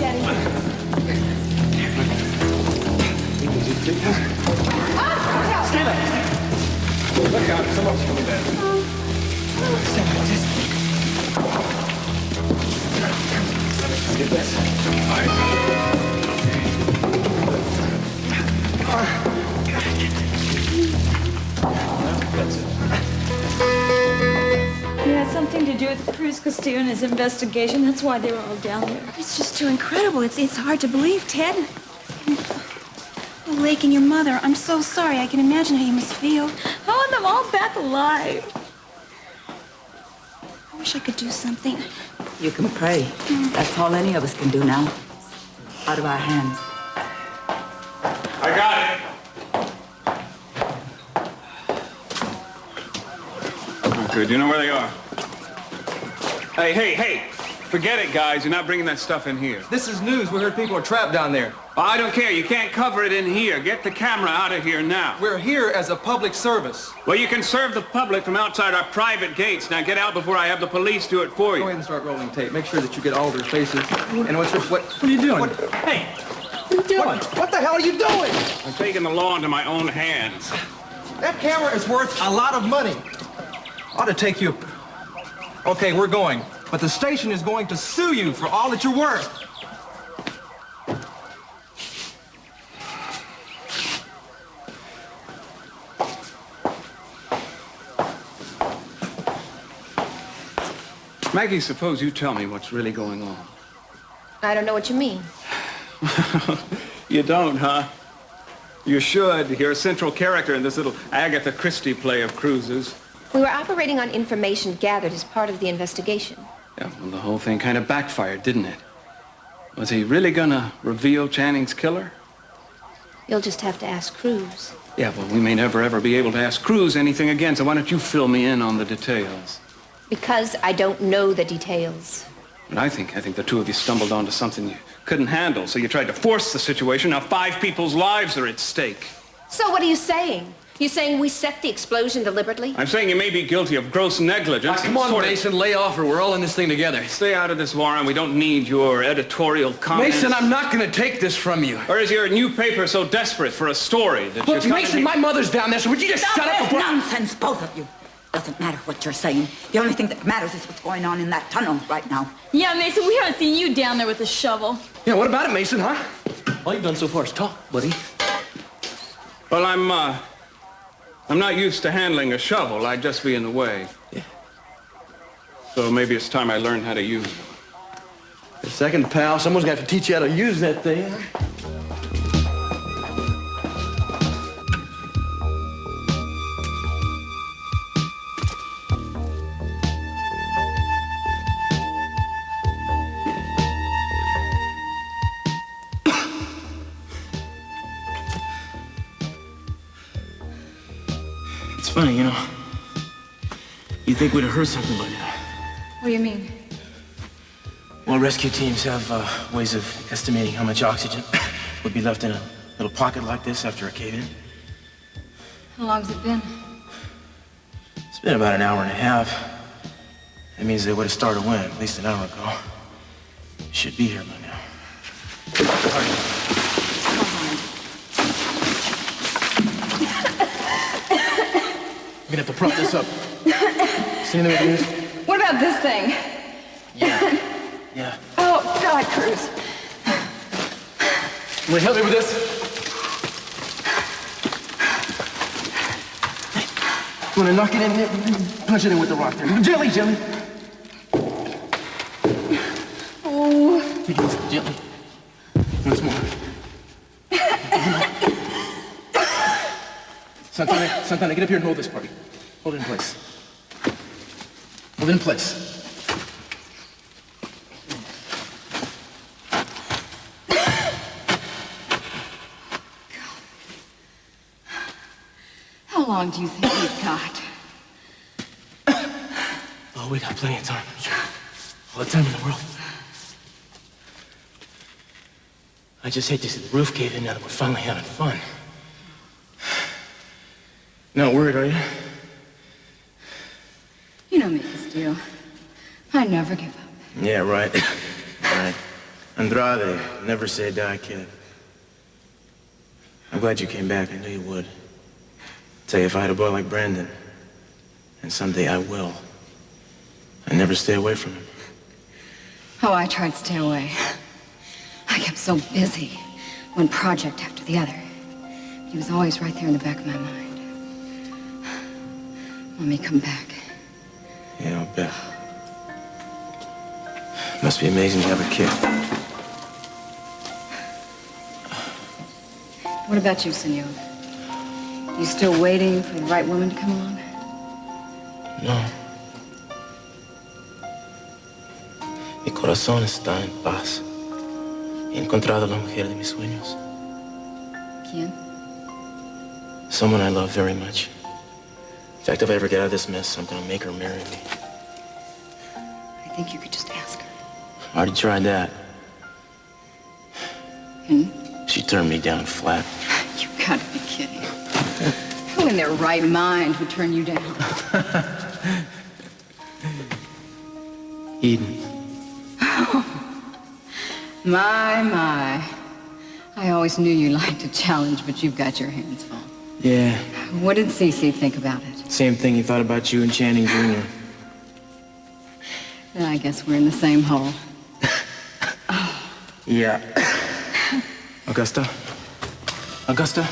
Daddy. Stand up. Look out, someone's coming down. Stand up, just... Get this. All right. That's it. It had something to do with Cruz Eden and his investigation. That's why they were all down there. It's just too incredible. It's hard to believe, Ted. Lake and your mother, I'm so sorry. I can imagine how you must feel. I want them all back alive. I wish I could do something. You can pray. That's all any of us can do now. Out of our hands. I got it. Oh, good. You know where they are? Hey. Forget it, guys. You're not bringing that stuff in here. This is news. We heard people are trapped down there. I don't care. You can't cover it in here. Get the camera out of here now. We're here as a public service. Well, you can serve the public from outside our private gates. Now get out before I have the police do it for you. Go ahead and start rolling tape. Make sure that you get all their faces. And what are you doing? Hey, what are you doing? What the hell are you doing? I'm taking the law into my own hands. That camera is worth a lot of money. Ought to take you... Okay, we're going. But the station is going to sue you for all that you're worth. Maggie, suppose you tell me what's really going on. I don't know what you mean. You don't, huh? You should. You're a central character in this little Agatha Christie play of Cruz's. We were operating on information gathered as part of the investigation. Yeah, well, the whole thing kind of backfired, didn't it? Was he really gonna reveal Channing's killer? You'll just have to ask Cruz. Yeah, well, we may never, ever be able to ask Cruz anything again, so why don't you fill me in on the details? Because I don't know the details. But I think the two of you stumbled onto something you couldn't handle, so you tried to force the situation. Now 5 people's lives are at stake. So what are you saying? You saying we set the explosion deliberately? I'm saying you may be guilty of gross negligence. Come on, Mason, lay off or we're all in this thing together. Stay out of this, Warren. We don't need your editorial comments. Mason, I'm not going to take this from you. Or is your new paper so desperate for a story that Look, Mason, my mother's down there, so would you just shut up before... Nonsense, both of you. Doesn't matter what you're saying. The only thing that matters is what's going on in that tunnel right now. Yeah, Mason, we haven't seen you down there with a shovel. Yeah, what about it, Mason, huh? All you've done so far is talk, buddy. Well, I'm not used to handling a shovel. I'd just be in the way. Yeah. So maybe it's time I learned how to use it. A second, pal. Someone's got to teach you how to use that thing. It's funny, you know. You'd think we'd have heard something by now. What do you mean? Well, rescue teams have ways of estimating how much oxygen would be left in a little pocket like this after a cave-in. How long's it been? It's been about an hour and a half. That means they would have started when? At least an hour ago. They should be here by now. We're gonna have to prop this up. See anything we can use? What about this thing? Yeah. Oh, God, Cruz. Will you help me with this? You wanna knock it in there? Punch it in with the rock there. Gently. Oh. Take it easy, gently. Once more. Santana, get up here and hold this party. Hold it in place. Hold it in place. How long do you think we've got? Oh, we got plenty of time. Sure. All the time in the world. I just hate to see the roof cave in now that we're finally having fun. Not worried, are you? You know me, Steele. I never give up. Yeah, right. Right. Andrade, never say die, kid. I'm glad you came back. I knew you would. Tell you, if I had a boy like Brandon, and someday I will, I'd never stay away from him. Oh, I tried to stay away. I kept so busy, one project after the other. He was always right there in the back of my mind. Let me come back. Yeah, I'll bet. Must be amazing to have a kid. What about you, senor? You still waiting for the right woman to come along? No. Mi corazón está en paz. He encontrado la mujer de mis sueños. ¿Quién? Someone I love very much. In fact, if I ever get out of this mess, I'm gonna make her marry me. I think you could just ask her. I already tried that. And She turned me down flat. you gotta be kidding. Who in their right mind would turn you down? Eden. My. I always knew you liked a challenge, but you've got your hands full. Yeah, What did Cece think about it? same thing he thought about you and Channing Jr. Then I guess we're in the same hole. Yeah. Augusta? Augusta?